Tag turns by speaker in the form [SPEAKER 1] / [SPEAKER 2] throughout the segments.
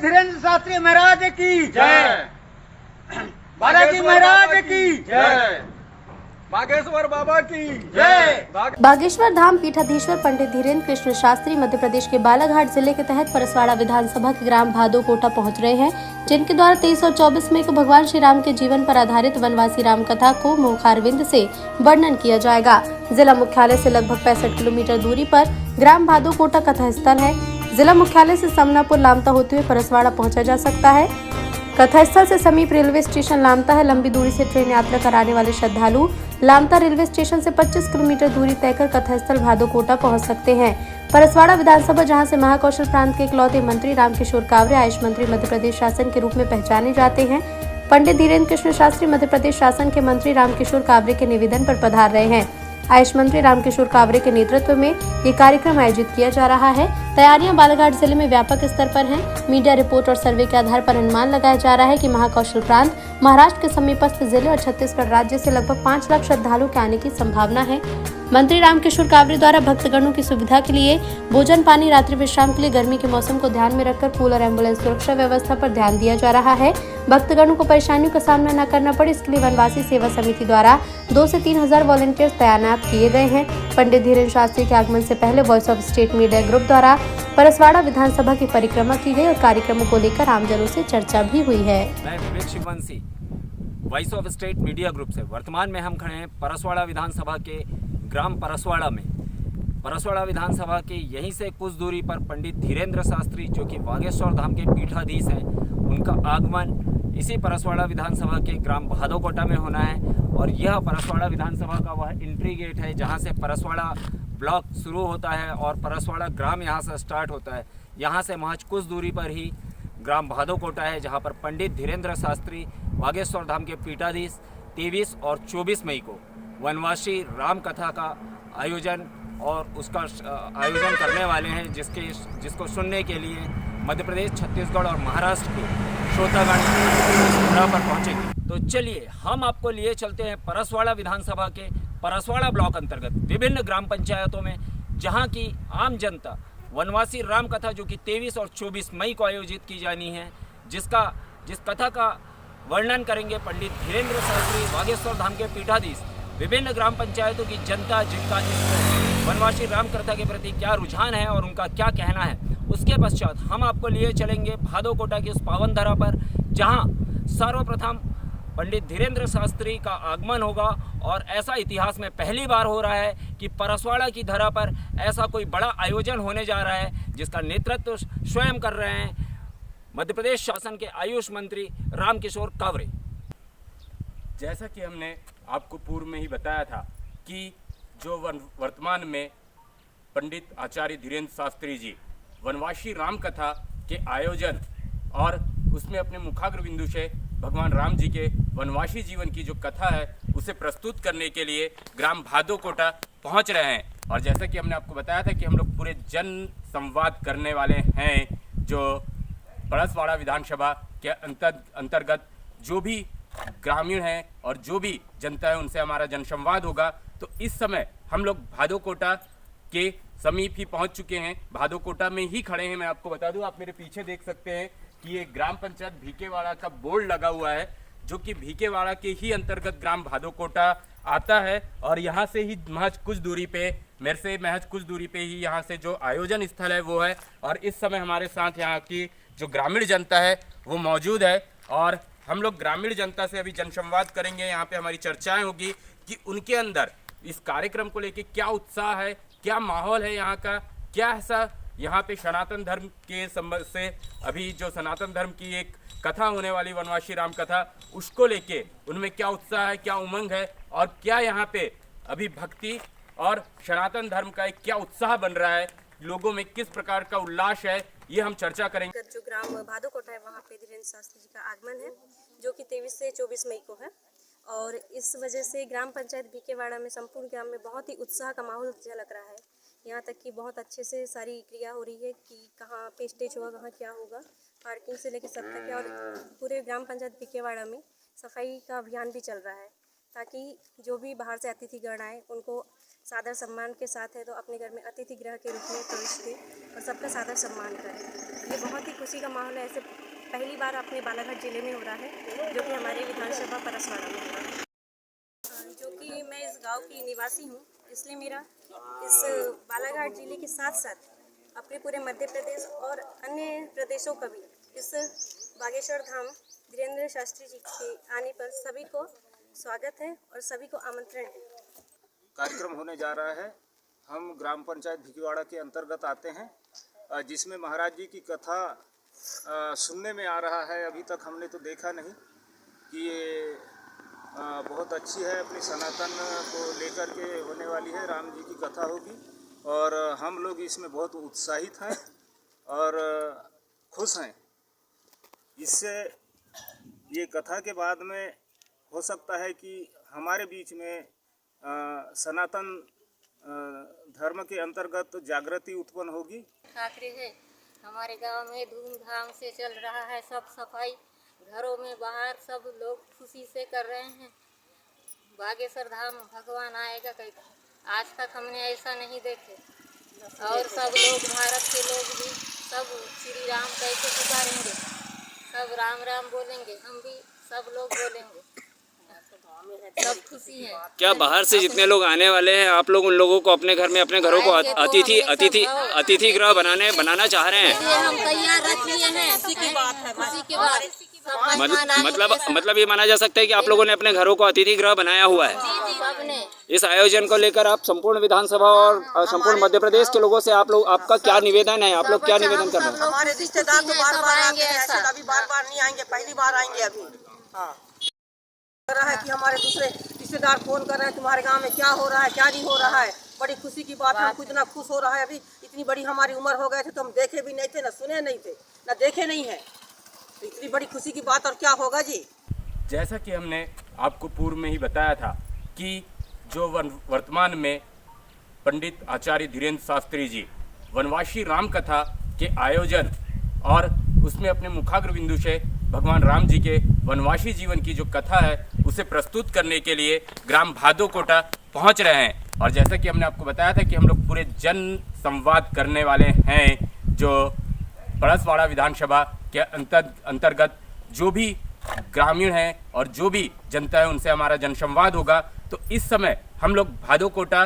[SPEAKER 1] धीरेन्द्र शास्त्री महाराज की
[SPEAKER 2] जय।
[SPEAKER 1] बालाजी महाराज की
[SPEAKER 2] जय। बागेश्वर बाबा की
[SPEAKER 1] जय।
[SPEAKER 3] बागेश्वर धाम पीठाधीश्वर पंडित धीरेन्द्र कृष्ण शास्त्री मध्य प्रदेश के बालाघाट जिले के तहत परसवाड़ा विधानसभा के ग्राम भादोकोटा पहुंच रहे हैं, जिनके द्वारा 23 और 24 मई को भगवान श्री राम के जीवन पर आधारित वनवासी राम कथा को मुखारविंद से वर्णन किया जाएगा। जिला मुख्यालय से लगभग 65 किलोमीटर दूरी पर ग्राम भादोकोटा कथा स्थल है। जिला मुख्यालय से समनापुर लामता होते हुए परसवाड़ा पहुँचा जा सकता है। कथा स्थल से समीप रेलवे स्टेशन लामता है। लंबी दूरी से ट्रेन यात्रा कराने वाले श्रद्धालु लामता रेलवे स्टेशन से 25 किलोमीटर दूरी तय कर कथा स्थल भादोकोटा पहुंच सकते हैं। परसवाड़ा विधानसभा, जहां से महाकौशल प्रांत के इकलौते मंत्री रामकिशोर कावरे आयुष मंत्री मध्य प्रदेश शासन के रूप में पहचाने जाते हैं, पंडित धीरेन्द्र कृष्ण शास्त्री मध्य प्रदेश शासन के मंत्री रामकिशोर कावरे के निवेदन पर पधार रहे हैं। आयुष मंत्री रामकिशोर कावरे के नेतृत्व में ये कार्यक्रम आयोजित किया जा रहा है। तैयारियां बालाघाट जिले में व्यापक स्तर पर हैं। मीडिया रिपोर्ट और सर्वे के आधार पर अनुमान लगाया जा रहा है कि महाकौशल प्रांत महाराष्ट्र के समीपस्थ जिले और छत्तीसगढ़ राज्य से लगभग 5 लाख श्रद्धालुओं के आने की संभावना है। मंत्री रामकिशोर कावरे द्वारा भक्तगणों की सुविधा के लिए भोजन, पानी, रात्रि विश्राम के लिए गर्मी के मौसम को ध्यान में रखकर पूल और एम्बुलेंस सुरक्षा व्यवस्था पर ध्यान दिया जा रहा है। भक्तगणों को परेशानियों का सामना न करना पड़े, इसके लिए वनवासी सेवा समिति द्वारा 2 से 3 हजार वॉलंटियर्स तैनात किए गए हैं। पंडित धीरेन्द्र शास्त्री के आगमन से पहले voice of state media group द्वारा परसवाड़ा विधानसभा की परिक्रमा की गई और कार्यक्रमों को लेकर आमजनों से चर्चा भी हुई है।
[SPEAKER 4] मैं Vivek Shivvanshi, voice of state media group से। वर्तमान में हम खड़े हैं परसवाड़ा विधानसभा के ग्राम परसवाड़ा में। परसवाड़ा विधानसभा के यहीं से कुछ दूरी पर पंडित धीरेन्द्र शास्त्री, जो कि बागेश्वर धाम के पीठाधीश हैं, उनका आगमन इसी परसवाड़ा विधानसभा के ग्राम भादोकोटा में होना है। और यह परसवाड़ा विधानसभा का वह एंट्री गेट है जहां से परसवाड़ा ब्लॉक शुरू होता है और परसवाड़ा ग्राम यहां से स्टार्ट होता है। यहां से महज कुछ दूरी पर ही ग्राम भादोकोटा है, जहां पर पंडित धीरेन्द्र शास्त्री बागेश्वर धाम के पीठाधीश 23 और 24 मई को वनवासी राम कथा का आयोजन और उसका आयोजन करने वाले हैं, जिसको सुनने के लिए मध्य प्रदेश, छत्तीसगढ़ और महाराष्ट्र के श्रोतागण यहाँ पर पहुँचेंगे। तो चलिए हम आपको लिए चलते हैं परसवाड़ा विधानसभा के परसवाड़ा ब्लॉक अंतर्गत विभिन्न ग्राम पंचायतों में, जहाँ की आम जनता वनवासी राम कथा, जो कि 23 और 24 मई को आयोजित की जानी है, जिस कथा का वर्णन करेंगे पंडित धीरेन्द्र शास्त्री बागेश्वर धाम के पीठाधीश। विभिन्न ग्राम पंचायतों की जनता, जिनका इस वनवासी राम कथा के प्रति क्या रुझान है और उनका क्या कहना है, उसके पश्चात हम आपको लिए चलेंगे भादोकोटा की उस पावन धरा पर, जहां सर्वप्रथम पंडित धीरेन्द्र शास्त्री का आगमन होगा। और ऐसा इतिहास में पहली बार हो रहा है कि परसवाड़ा की धरा पर ऐसा कोई बड़ा आयोजन होने जा रहा है, जिसका नेतृत्व स्वयं कर रहे हैं मध्य प्रदेश शासन के आयुष मंत्री रामकिशोर कावरे।
[SPEAKER 2] जैसा कि हमने आपको पूर्व में ही बताया था कि जो वर्तमान में पंडित आचार्य धीरेन्द्र शास्त्री जी वनवासी राम कथा के आयोजन और उसमें अपने मुखाग्र बिंदु से भगवान राम जी के वनवासी जीवन की जो कथा है उसे प्रस्तुत करने के लिए ग्राम भादोकोटा पहुंच रहे हैं। और जैसा कि हमने आपको बताया था कि हम लोग पूरे जन संवाद करने वाले हैं, जो परसवाड़ा विधानसभा के अंतर्गत जो भी ग्रामीण हैं और जो भी जनता है उनसे हमारा जनसंवाद होगा। तो इस समय हम लोग भादोकोटा के समीप ही पहुंच चुके हैं, भादोकोटा में ही खड़े हैं। मैं आपको बता दूं, आप मेरे पीछे देख सकते हैं कि ये ग्राम पंचायत भीकेवाड़ा का बोर्ड लगा हुआ है, जो कि भीकेवाड़ा के ही अंतर्गत ग्राम भादोकोटा आता है। और यहाँ से ही महज कुछ दूरी पे, मेरे से महज कुछ दूरी पे ही यहाँ से जो आयोजन स्थल है वो है। और इस समय हमारे साथ यहाँ की जो ग्रामीण जनता है वो मौजूद है और हम लोग ग्रामीण जनता से अभी जनसंवाद करेंगे। यहाँ पे हमारी चर्चाएं होगी कि उनके अंदर इस कार्यक्रम को लेके क्या उत्साह है, क्या माहौल है यहाँ का, क्या ऐसा यहाँ पे सनातन धर्म के संबंध से अभी जो सनातन धर्म की एक कथा होने वाली वनवासी राम कथा, उसको लेके उनमें क्या उत्साह है, क्या उमंग है और क्या यहाँ पे अभी भक्ति और सनातन धर्म का एक क्या उत्साह बन रहा है, लोगों में किस प्रकार का उल्लास है, ये हम चर्चा करेंगे।
[SPEAKER 5] जो ग्राम भादोकोटा है वहाँ पे धीरेन्द्र शास्त्री जी का आगमन है, जो कि 23 से 24 मई को है। और इस वजह से ग्राम पंचायत भीकेवाड़ा में संपूर्ण ग्राम में बहुत ही उत्साह का माहौल झलक रहा है। यहाँ तक कि बहुत अच्छे से सारी क्रिया हो रही है कि कहाँ पे स्टेज होगा, कहाँ क्या होगा, पार्किंग से लेकर सब तक। और पूरे ग्राम पंचायत भीकेवाड़ा में सफाई का अभियान भी चल रहा है, ताकि जो भी बाहर से अतिथिगण आए उनको सादर सम्मान के साथ है, तो अपने घर में अतिथि गृह के रूप में प्रवेश दें और सबका सादर सम्मान करें। ये बहुत ही खुशी का माहौल है। ऐसे पहली बार अपने बालाघाट जिले में हो रहा है, जो कि हमारे विधानसभा परसवाड़ा में हो रहा है। जो कि मैं इस गांव की निवासी हूँ, इसलिए मेरा इस बालाघाट जिले के साथ साथ अपने पूरे मध्य प्रदेश और अन्य प्रदेशों का भी इस बागेश्वर धाम धीरेन्द्र शास्त्री जी के आने पर सभी को स्वागत है और सभी को आमंत्रण है।
[SPEAKER 6] कार्यक्रम होने जा रहा है। हम ग्राम पंचायत भिकीवाड़ा के अंतर्गत आते हैं, जिसमें महाराज जी की कथा सुनने में आ रहा है। अभी तक हमने तो देखा नहीं कि ये बहुत अच्छी है, अपनी सनातन को लेकर के होने वाली है। राम जी की कथा होगी और हम लोग इसमें बहुत उत्साहित हैं और खुश हैं। इससे ये कथा के बाद में हो सकता है कि हमारे बीच में सनातन धर्म के अंतर्गत जागृति उत्पन्न होगी।
[SPEAKER 7] ठाकरे है, हमारे गांव में धूमधाम से चल रहा है। सब सफाई घरों में बाहर सब लोग खुशी से कर रहे हैं। बागेश्वर धाम भगवान आएगा कहीं, आज तक हमने ऐसा नहीं देखे। और सब लोग, भारत के लोग भी सब श्री राम कैसे पुकारेंगे, सब राम राम बोलेंगे, हम भी सब लोग बोलेंगे। सब खुशी है।
[SPEAKER 4] क्या बाहर से जितने लोग आने वाले हैं, आप लोग उन लोगों को अपने घर में, अपने घरों को अतिथि गृह बनाना चाह रहे हैं?
[SPEAKER 7] हम तैयार रख लिए हैं। खुशी की बात है, खुशी की बात।
[SPEAKER 4] मतलब ये माना जा सकता है कि आप लोगों ने अपने घरों को अतिथि गृह बनाया हुआ है।
[SPEAKER 7] सबने
[SPEAKER 4] इस आयोजन को लेकर आप संपूर्ण विधानसभा और संपूर्ण मध्य प्रदेश के लोगों से आपका क्या निवेदन है? आप लोग क्या निवेदन कर रहे हैं?
[SPEAKER 8] हमारे रिश्तेदार तो बार-बार आएंगे, ऐसे अभी बार-बार नहीं आएंगे, पहली बार आएंगे अभी। हाँ, कर रहा है कि हमारे दूसरे रिश्तेदार फोन कर रहे हैं तुम्हारे गांव में क्या हो रहा है, क्या नहीं हो रहा है। बड़ी खुशी की बात है, हमको इतना खुश हो रहा है। अभी इतनी बड़ी हमारी उम्र हो गए थे तो हम देखे भी नहीं थे, ना सुने नहीं थे, ना देखे नहीं है। तो इतनी बड़ी खुशी की बात और क्या होगा जी।
[SPEAKER 2] जैसा कि हमने आपको पूर्व में ही बताया था कि जो वर्तमान में पंडित आचार्य धीरेन्द्र शास्त्री जी वनवासी राम कथा के आयोजन और उसमें अपने मुखाग्र बिंदु से भगवान राम जी के वनवासी जीवन की जो कथा है उसे प्रस्तुत करने के लिए ग्राम भादोकोटा पहुंच रहे हैं। और जैसा कि हमने आपको बताया था कि हम लोग पूरे जन संवाद करने वाले हैं, जो परसवाड़ा विधानसभा के अंतर्गत जो भी ग्रामीण हैं और जो भी जनता है उनसे हमारा जनसंवाद होगा। तो इस समय हम लोग भादोकोटा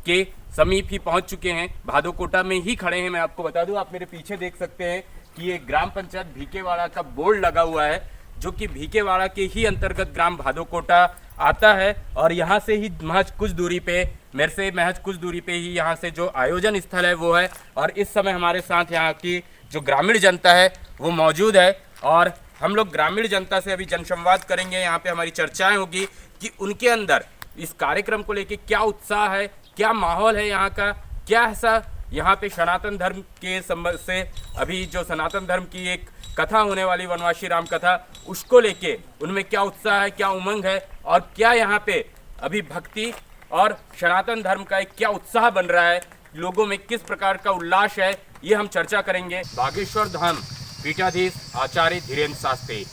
[SPEAKER 2] के समीप ही पहुंच चुके हैं, भादोकोटा में ही खड़े हैं। मैं आपको बता दूं, आप मेरे पीछे देख सकते हैं कि ये ग्राम पंचायत भीकेवाड़ा का बोर्ड लगा हुआ है, जो कि भीकेवाड़ा के ही अंतर्गत ग्राम भादोकोटा आता है। और यहाँ से ही महज कुछ दूरी पे, मेरे से महज कुछ दूरी पे ही यहाँ से जो आयोजन स्थल है वो है। और इस समय हमारे साथ यहाँ की जो ग्रामीण जनता है वो मौजूद है और हम लोग ग्रामीण जनता से अभी जनसंवाद करेंगे। यहाँ पे हमारी चर्चाएं होगी कि उनके अंदर इस कार्यक्रम को लेके क्या उत्साह है, क्या माहौल है यहाँ का, क्या ऐसा यहाँ पे सनातन धर्म के संबंध से अभी जो सनातन धर्म की एक कथा होने वाली वनवासी राम कथा, उसको लेके उनमें क्या उत्साह है, क्या उमंग है और क्या यहाँ पे अभी भक्ति और सनातन धर्म का एक क्या उत्साह बन रहा है, लोगों में किस प्रकार का उल्लास है, ये हम चर्चा करेंगे। बागेश्वर धाम पीठाधीश आचार्य धीरेन्द्र शास्त्री,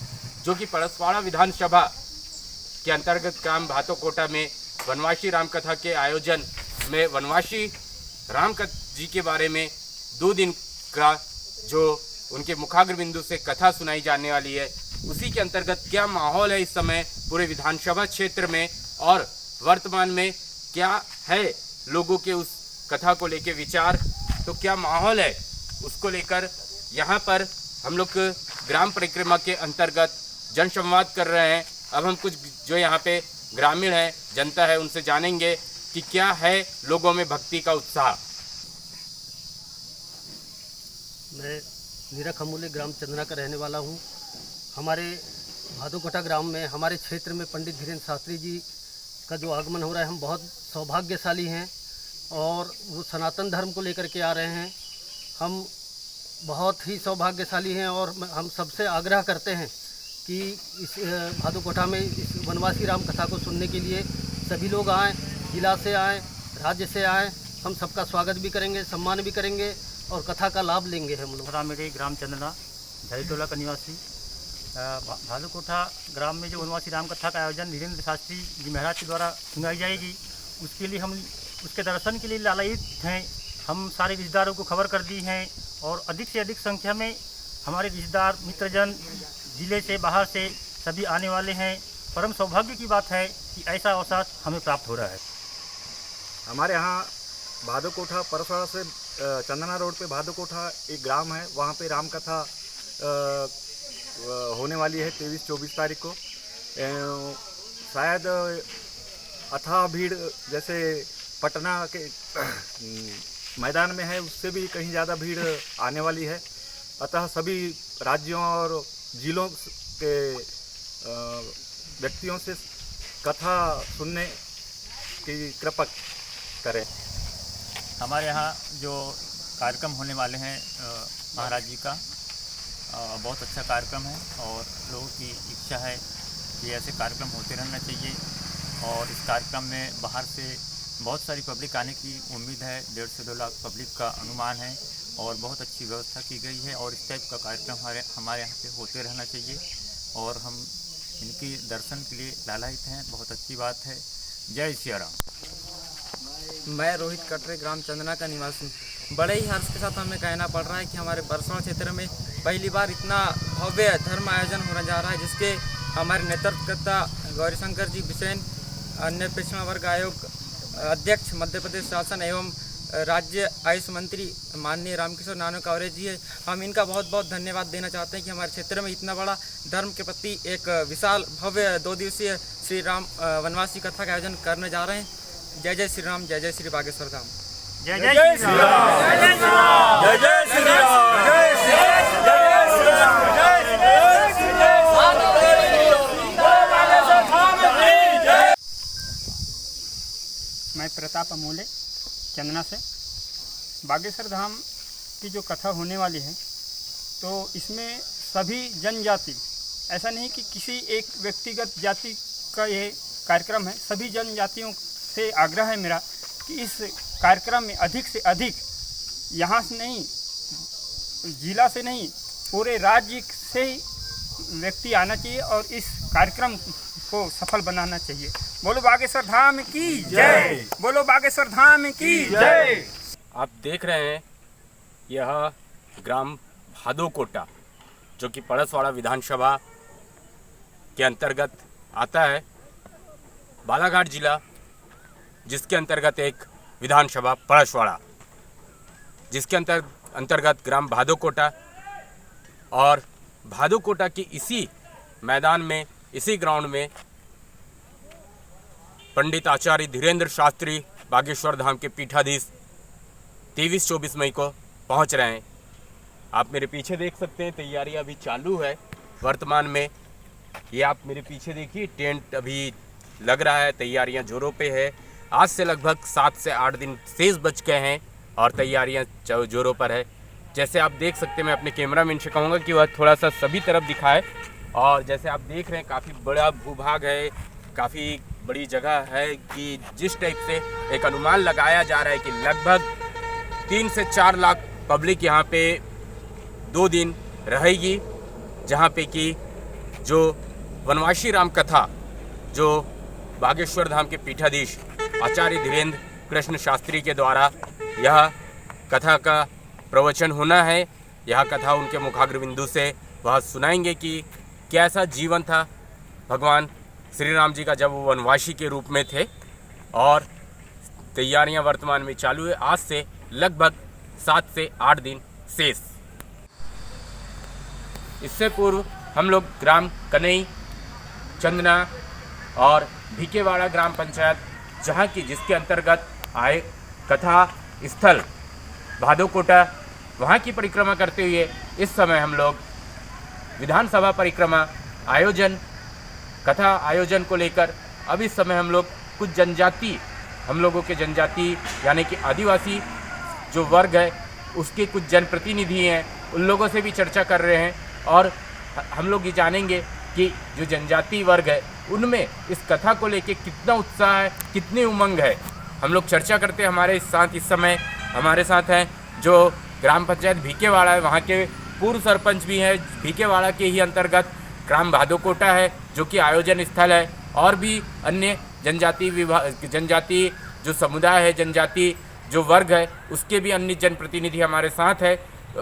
[SPEAKER 2] जो कि परसवाड़ा विधानसभा के अंतर्गत ग्राम भादोकोटा में वनवासी राम कथा के आयोजन में वनवासी राम जी के बारे में 2 दिन का जो उनके मुखाग्र बिंदु से कथा सुनाई जाने वाली है, उसी के अंतर्गत क्या माहौल है इस समय पूरे विधानसभा क्षेत्र में और वर्तमान में क्या है लोगों के उस कथा को लेकर विचार, तो क्या माहौल है उसको लेकर यहाँ पर हम लोग ग्राम परिक्रमा के अंतर्गत जनसंवाद कर रहे हैं। अब हम कुछ जो यहाँ पे ग्रामीण है, जनता है, उनसे जानेंगे कि क्या है लोगों में भक्ति का उत्साह।
[SPEAKER 9] मैं नीरा खमूले ग्राम चंदना का रहने वाला हूँ। हमारे भादोकोटा ग्राम में, हमारे क्षेत्र में पंडित धीरेन्द्र शास्त्री जी का जो आगमन हो रहा है, हम बहुत सौभाग्यशाली हैं और वो सनातन धर्म को लेकर के आ रहे हैं। हम बहुत ही सौभाग्यशाली हैं और हम सबसे आग्रह करते हैं कि इस भादोकोटा में इस वनवासी राम कथा को सुनने के लिए सभी लोग आएँ, जिला से आएँ, राज्य से आएँ। हम सबका स्वागत भी करेंगे, सम्मान भी करेंगे और कथा का लाभ लेंगे। हम लोग
[SPEAKER 10] मेरे ग्राम चंदना झरीटोला का निवासी। भादोकोटा ग्राम में जो वनवासी राम कथा का आयोजन धीरेन्द्र शास्त्री जी महाराज के द्वारा सुनाई जाएगी, उसके लिए हम उसके दर्शन के लिए लालायित हैं। हम सारे रिश्तेदारों को खबर कर दी हैं और अधिक से अधिक संख्या में हमारे रिश्तेदार मित्रजन ज़िले से बाहर से सभी आने वाले हैं। परम सौभाग्य की बात है कि ऐसा अवसर हमें प्राप्त हो रहा है।
[SPEAKER 11] हमारे यहाँ भादोकोठा परसवाड़ा से चंदना रोड पे भादोकोठा एक ग्राम है, वहाँ पे राम कथा होने वाली है 23-24 तारीख को। शायद अथाह भीड़ जैसे पटना के मैदान में है उससे भी कहीं ज़्यादा भीड़ आने वाली है। अतः सभी राज्यों और जिलों के व्यक्तियों से कथा सुनने की कृपा करें।
[SPEAKER 10] हमारे यहाँ जो कार्यक्रम होने वाले हैं महाराज जी का बहुत अच्छा कार्यक्रम है और लोगों की इच्छा है कि ऐसे कार्यक्रम होते रहना चाहिए। और इस कार्यक्रम में बाहर से बहुत सारी पब्लिक आने की उम्मीद है। 1.5 से 2 लाख पब्लिक का अनुमान है और बहुत अच्छी व्यवस्था की गई है और इस टाइप का कार्यक्रम हमारे यहाँ पे होते रहना चाहिए और हम इनके दर्शन के लिए लालायित हैं। बहुत अच्छी बात है। जय सिया राम।
[SPEAKER 12] मैं रोहित कटरे ग्राम चंदना का निवासी। बड़े ही हर्ष के साथ हमें कहना पड़ रहा है कि हमारे परसवाड़ा क्षेत्र में पहली बार इतना भव्य धर्म आयोजन होने जा रहा है, जिसके हमारे नेतृत्वकर्ता गौरीशंकर जी बिसेन, अन्य पिछड़ा वर्ग आयोग अध्यक्ष मध्य प्रदेश शासन एवं राज्य आयुष मंत्री माननीय रामकिशोर नानकावरे जी है। हम इनका बहुत बहुत धन्यवाद देना चाहते हैं कि हमारे क्षेत्र में इतना बड़ा धर्म के प्रति एक विशाल भव्य 2 दिवसीय श्री राम वनवासी कथा का आयोजन करने जा रहे हैं। जय जय श्री राम, जय जय श्री बागेश्वर धाम।
[SPEAKER 10] जय जय श्री राम, जय जय श्री राम, जय जय श्री राम, जय श्री राम, जय श्री राम।
[SPEAKER 13] मैं प्रताप अमोले चंदना से। बागेश्वर धाम की जो कथा होने वाली है तो इसमें सभी जनजाति, ऐसा नहीं कि किसी एक व्यक्तिगत जाति का ये कार्यक्रम है, सभी जनजातियों से आग्रह है मेरा कि इस कार्यक्रम में अधिक से अधिक यहाँ से नहीं, जिला से नहीं, पूरे राज्य से व्यक्ति आना चाहिए और इस कार्यक्रम को सफल बनाना चाहिए। बोलो बागेश्वर धाम की जय, बोलो बागेश्वर धाम की जय।
[SPEAKER 2] आप देख रहे हैं यह ग्राम भादोकोटा जो कि परसवाड़ा विधानसभा के अंतर्गत आता है, बालाघाट जिला जिसके अंतर्गत एक विधानसभा परसवाड़ा, जिसके अंतर्गत ग्राम भादोकोटा। और भादोकोटा की इसी मैदान में, इसी ग्राउंड में पंडित आचार्य धीरेन्द्र शास्त्री बागेश्वर धाम के पीठाधीश 23-24 मई को पहुंच रहे हैं। आप मेरे पीछे देख सकते हैं, तैयारियां अभी चालू है वर्तमान में। ये आप मेरे पीछे देखिए, टेंट अभी लग रहा है, तैयारियां जोरों पे है। आज से लगभग 7 से 8 दिन शेष बच गए हैं और तैयारियां जोरों पर है। जैसे आप देख सकते हैं, मैं अपने कैमरामैन से कहूँगा कि वह थोड़ा सा सभी तरफ दिखाए। और जैसे आप देख रहे हैं काफ़ी बड़ा भूभाग है, काफ़ी बड़ी जगह है कि जिस टाइप से एक अनुमान लगाया जा रहा है कि लगभग 3 से 4 लाख पब्लिक यहाँ पे 2 दिन रहेगी, जहाँ पे कि जो वनवासी राम कथा जो बागेश्वर धाम के पीठाधीश आचार्य धीरेन्द्र कृष्ण शास्त्री के द्वारा यह कथा का प्रवचन होना है। यह कथा उनके मुखाग्रबिंदु से वह सुनाएंगे कि कैसा जीवन था भगवान श्री राम जी का जब वो वनवासी के रूप में थे। और तैयारियां वर्तमान में चालू है। आज से लगभग 7 से 8 दिन शेष। इससे पूर्व हम लोग ग्राम कनई, चंदना और भिकेवाड़ा ग्राम पंचायत, जहां की जिसके अंतर्गत आए कथा स्थल भादोकोटा, वहां की परिक्रमा करते हुए इस समय हम लोग विधानसभा परिक्रमा आयोजन, कथा आयोजन को लेकर अब इस समय हम लोग कुछ जनजाति, हम लोगों के जनजाति यानी कि आदिवासी जो वर्ग है उसके कुछ जनप्रतिनिधि हैं, उन लोगों से भी चर्चा कर रहे हैं। और हम लोग ये जानेंगे कि जो जनजाति वर्ग है उनमें इस कथा को लेके कितना उत्साह है, कितनी उमंग है। हम लोग चर्चा करते हैं। हमारे साथ इस समय हमारे साथ हैं जो ग्राम पंचायत भिकेवाड़ा है, वहाँ के पूर्व सरपंच भी हैं। भिकेवाड़ा के ही अंतर्गत ग्राम भादोकोटा है जो कि आयोजन स्थल है, और भी अन्य जनजाति जो समुदाय है, जनजाति जो वर्ग है, उसके भी अन्य जनप्रतिनिधि हमारे साथ है,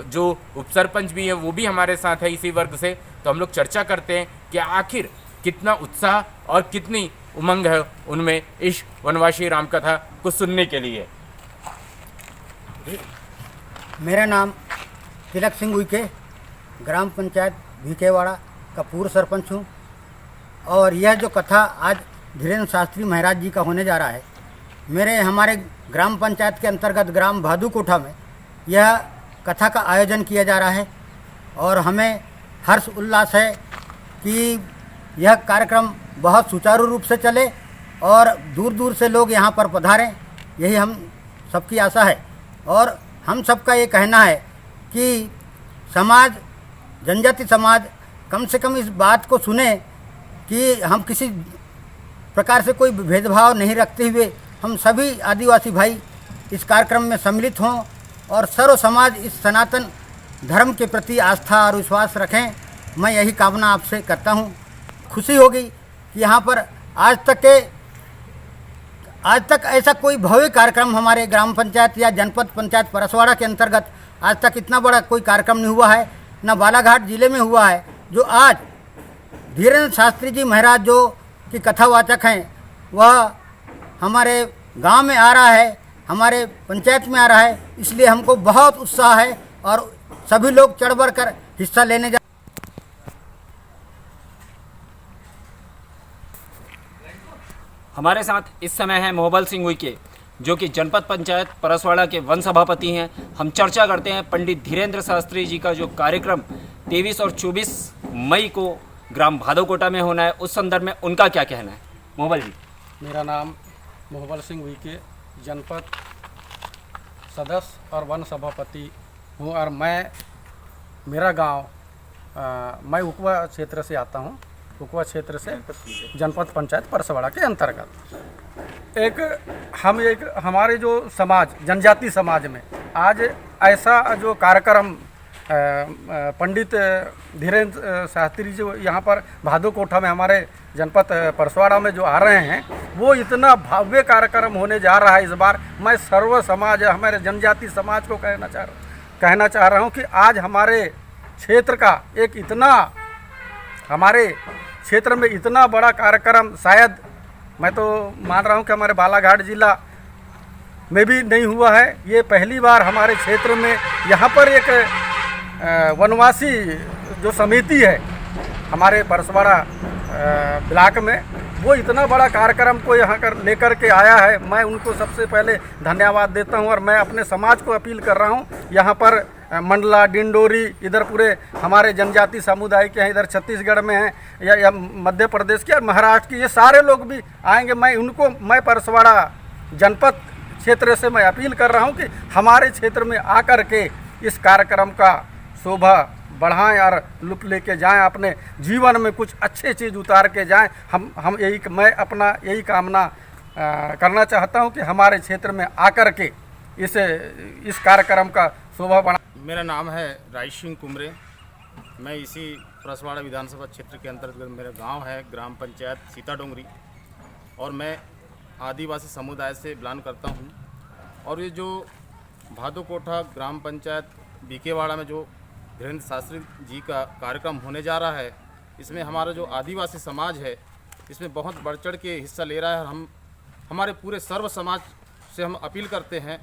[SPEAKER 2] जो उपसरपंच भी है वो भी हमारे साथ है इसी वर्ग से। तो हम लोग चर्चा करते हैं कि आखिर कितना उत्साह और कितनी उमंग है उनमें इस वनवासी राम कथा को सुनने के लिए।
[SPEAKER 1] मेरा नाम तिलक सिंह उइके, ग्राम पंचायत भिकेवाड़ा का पूर्व सरपंच हूँ। और यह जो कथा आज धीरेन्द्र शास्त्री महाराज जी का होने जा रहा है, हमारे ग्राम पंचायत के अंतर्गत ग्राम भादुकोटा में यह कथा का आयोजन किया जा रहा है। और हमें हर्ष उल्लास है कि यह कार्यक्रम बहुत सुचारू रूप से चले और दूर दूर से लोग यहाँ पर पधारें, यही हम सबकी आशा है। और हम सबका ये कहना है कि समाज, जनजाति समाज कम से कम इस बात को सुने कि हम किसी प्रकार से कोई भेदभाव नहीं रखते हुए हम सभी आदिवासी भाई इस कार्यक्रम में सम्मिलित हों और सर्व समाज इस सनातन धर्म के प्रति आस्था और विश्वास रखें। मैं यही कामना आपसे करता हूं। खुशी होगी कि यहाँ पर आज तक ऐसा कोई भव्य कार्यक्रम हमारे ग्राम पंचायत या जनपद पंचायत परसवाड़ा के अंतर्गत आज तक इतना बड़ा कोई कार्यक्रम नहीं हुआ है, न बालाघाट जिले में हुआ है। जो आज धीरेन्द्र शास्त्री जी महाराज जो कि कथावाचक हैं, वह हमारे गांव में आ रहा है, हमारे पंचायत में आ रहा है, इसलिए हमको बहुत उत्साह है और सभी लोग चढ़ बढ़ कर हिस्सा लेने जा।
[SPEAKER 4] हमारे साथ इस समय है मोहबल सिंह उइके, जो कि जनपद पंचायत परसवाड़ा के वन सभापति हैं। हम चर्चा करते हैं पंडित धीरेन्द्र शास्त्री जी का जो कार्यक्रम 23 और 24 मई को ग्राम भादुकोटा में होना है, उस संदर्भ में उनका क्या कहना है। मोहबल जी।
[SPEAKER 9] मेरा नाम मोहबल सिंह उइके, जनपद सदस्य और वन सभापति हूँ। और मेरा गांव मैं उकवा क्षेत्र से आता हूँ, उकवा क्षेत्र से जनपद पंचायत परसवाड़ा के अंतर्गत। हमारे जो समाज, जनजाति समाज में आज ऐसा जो कार्यक्रम पंडित धीरेन्द्र शास्त्री जी यहाँ पर भादुकोटा में हमारे जनपद परसवाड़ा में जो आ रहे हैं, वो इतना भव्य कार्यक्रम होने जा रहा है इस बार। मैं सर्व समाज, हमारे जनजाति समाज को कहना चाह रहा हूँ कि आज हमारे क्षेत्र का हमारे क्षेत्र में इतना बड़ा कार्यक्रम शायद मैं तो मान रहा हूँ कि हमारे बालाघाट जिला में भी नहीं हुआ है। ये पहली बार हमारे क्षेत्र में यहाँ पर एक वनवासी जो समिति है हमारे परसवाड़ा ब्लॉक में, वो इतना बड़ा कार्यक्रम को यहाँ लेकर के आया है। मैं उनको सबसे पहले धन्यवाद देता हूँ। और मैं अपने समाज को अपील कर रहा हूँ, यहाँ पर मंडला, डिंडोरी, इधर पूरे हमारे जनजाति समुदाय के हैं, इधर छत्तीसगढ़ में हैं या मध्य प्रदेश के और महाराष्ट्र के, ये सारे लोग भी आएंगे। मैं परसवाड़ा जनपद क्षेत्र से मैं अपील कर रहा हूँ कि हमारे क्षेत्र में आकर के इस कार्यक्रम का शोभा बढ़ाएं और लुत्फ लेके जाएं, अपने जीवन में कुछ अच्छे चीज़ उतार के जाएं। मैं अपना यही कामना करना चाहता हूं कि हमारे क्षेत्र में आकर के इस कार्यक्रम का शोभा बढ़ा।
[SPEAKER 14] मेरा नाम है राय सिंह कुमरे, मैं इसी परसवाड़ा विधानसभा क्षेत्र के अंतर्गत मेरा गांव है ग्राम पंचायत सीताडोंगरी, और मैं आदिवासी समुदाय से बिलोंग करता हूं। और ये जो भादुकोटा ग्राम पंचायत भिकेवाड़ा में जो धीरेन्द्र शास्त्री जी का कार्यक्रम होने जा रहा है, इसमें हमारा जो आदिवासी समाज है इसमें बहुत बढ़ चढ़ के हिस्सा ले रहा है। और हमारे पूरे सर्व समाज से हम अपील करते हैं,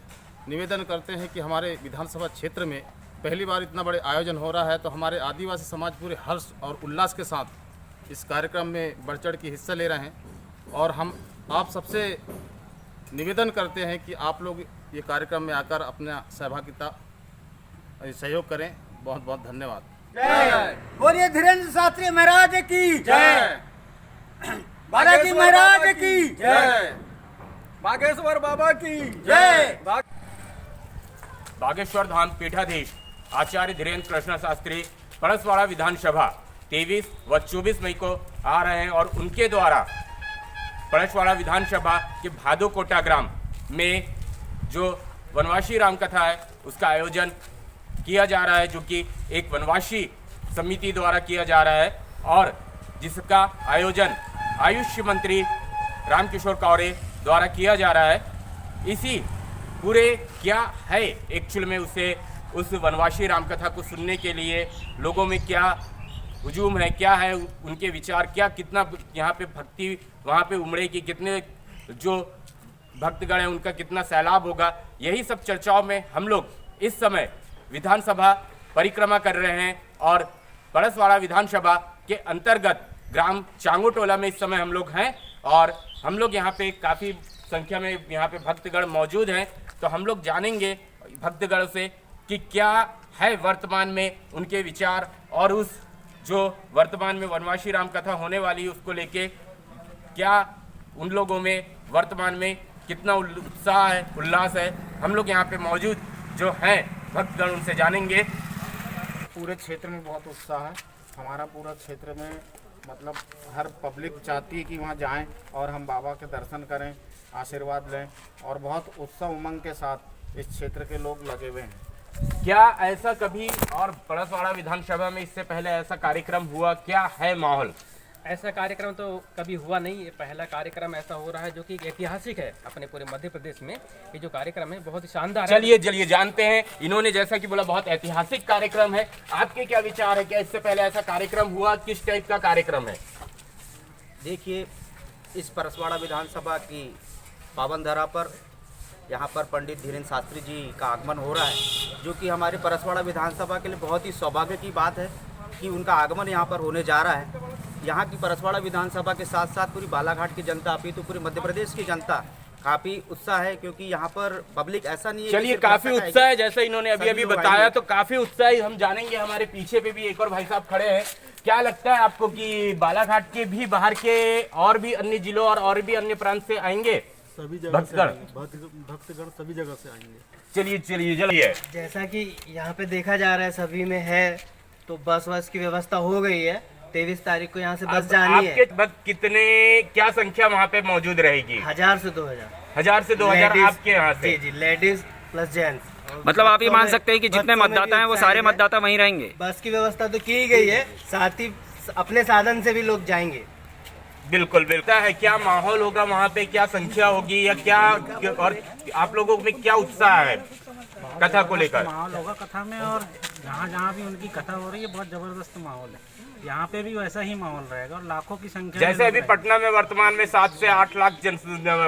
[SPEAKER 14] निवेदन करते हैं कि हमारे विधानसभा क्षेत्र में पहली बार इतना बड़े आयोजन हो रहा है, तो हमारे आदिवासी समाज पूरे हर्ष और उल्लास के साथ इस कार्यक्रम में बढ़ चढ़ के हिस्सा ले रहे हैं। और हम आप सबसे निवेदन करते हैं कि आप लोग ये कार्यक्रम में आकर अपना सहभागिता सहयोग करें। बहुत बहुत धन्यवाद।
[SPEAKER 1] जय बोलिए धीरेन्द्र शास्त्री महाराज की जय, बालाजी महाराज की जय,
[SPEAKER 9] बागेश्वर बाबा की
[SPEAKER 1] जय।
[SPEAKER 2] बागेश्वर धाम पीठाधीश आचार्य धीरेन्द्र कृष्ण शास्त्री परसवाड़ा विधानसभा 23 व 24 मई को आ रहे हैं और उनके द्वारा परसवाड़ा विधानसभा के भादुकोटा ग्राम में जो वनवासी राम कथा है उसका आयोजन किया जा रहा है, जो कि एक वनवासी समिति द्वारा किया जा रहा है और जिसका आयोजन आयुष मंत्री रामकिशोर कौरे द्वारा किया जा रहा है। इसी पूरे क्या है एक्चुअल में उस वनवासी राम कथा को सुनने के लिए लोगों में क्या हुजूम है, क्या है उनके विचार, क्या कितना यहाँ पे भक्ति वहाँ पे उमड़ेगी, कितने जो भक्तगण हैं उनका कितना सैलाब होगा, यही सब चर्चाओं में हम लोग इस समय विधानसभा परिक्रमा कर रहे हैं। और परसवाड़ा विधानसभा के अंतर्गत ग्राम चांगोटोला में इस समय हम लोग हैं और हम लोग यहाँ पे काफ़ी संख्या में यहाँ पे भक्तगण मौजूद हैं। तो हम लोग जानेंगे भक्तगण से कि क्या है वर्तमान में उनके विचार और उस जो वर्तमान में वनवासी राम कथा होने वाली है उसको लेके क्या उन लोगों में वर्तमान में कितना उत्साह है, उल्लास है। हम लोग यहाँ पे मौजूद जो हैं भक्तगण उनसे जानेंगे।
[SPEAKER 14] पूरे क्षेत्र में बहुत उत्साह है। हमारा पूरा क्षेत्र में मतलब हर पब्लिक चाहती है कि वहाँ जाएं और हम बाबा के दर्शन करें, आशीर्वाद लें और बहुत उत्साह उमंग के साथ इस क्षेत्र के लोग लगे हुए हैं।
[SPEAKER 2] क्या ऐसा कभी और परसवाड़ा विधानसभा में इससे पहले ऐसा कार्यक्रम हुआ, क्या है माहौल?
[SPEAKER 15] ऐसा कार्यक्रम तो कभी हुआ नहीं, ये पहला कार्यक्रम ऐसा हो रहा है जो कि ऐतिहासिक है अपने पूरे मध्य प्रदेश में। ये जो कार्यक्रम है बहुत ही शानदार है।
[SPEAKER 2] चलिए जानते हैं, इन्होंने जैसा कि बोला बहुत ऐतिहासिक कार्यक्रम है, आपके क्या विचार है, क्या इससे पहले ऐसा कार्यक्रम हुआ, किस टाइप का कार्यक्रम है?
[SPEAKER 16] देखिए, इस परसवाड़ा विधानसभा की पावन धरा पर यहाँ पर पंडित धीरेन्द्र शास्त्री जी का आगमन हो रहा है, जो कि हमारे परसवाड़ा विधानसभा के लिए बहुत ही सौभाग्य की बात है कि उनका आगमन यहाँ पर होने जा रहा है। यहाँ की परसवाड़ा विधानसभा के साथ साथ पूरी बालाघाट की जनता, अभी तो पूरे मध्य प्रदेश की जनता काफ़ी उत्साह है, क्योंकि यहाँ पर पब्लिक ऐसा नहीं है।
[SPEAKER 2] चलिए, काफ़ी उत्साह है, जैसा इन्होंने अभी बताया तो काफ़ी उत्साह है। हम जानेंगे, हमारे पीछे पे भी एक और भाई साहब खड़े हैं। क्या लगता है आपको कि बालाघाट के भी, बाहर के और भी अन्य जिलों और भी अन्य प्रांत से आएंगे
[SPEAKER 17] सभी जगह भक्तगण सभी जगह से आएंगे?
[SPEAKER 2] चलिए।
[SPEAKER 18] जैसा कि यहाँ पे देखा जा रहा है सभी में है, तो बस की व्यवस्था हो गई है। 23 तारीख को यहाँ से बस जानी है।
[SPEAKER 2] आपके कितने, क्या संख्या वहाँ पे मौजूद रहेगी?
[SPEAKER 18] 1000 से 2000।
[SPEAKER 2] 1000 से 2000 आपके यहाँ से?
[SPEAKER 18] जी, लेडीज प्लस जेंट्स।
[SPEAKER 4] मतलब आप ये मान सकते हैं कि जितने मतदाता हैं वो सारे मतदाता वहीं रहेंगे?
[SPEAKER 18] बस की व्यवस्था तो की गई है, साथ ही अपने साधन से भी लोग जाएंगे।
[SPEAKER 2] बिल्कुल है। क्या माहौल होगा वहाँ पे, क्या संख्या होगी या क्या, और आप लोगों में क्या उत्साह है कथा को लेकर?
[SPEAKER 19] माहौल होगा कथा में, और जहाँ भी उनकी कथा हो रही है बहुत जबरदस्त माहौल है। यहाँ पे भी वैसा ही माहौल रहेगा और लाखों की संख्या।
[SPEAKER 2] जैसे अभी पटना में वर्तमान में 7 से 8 लाख जन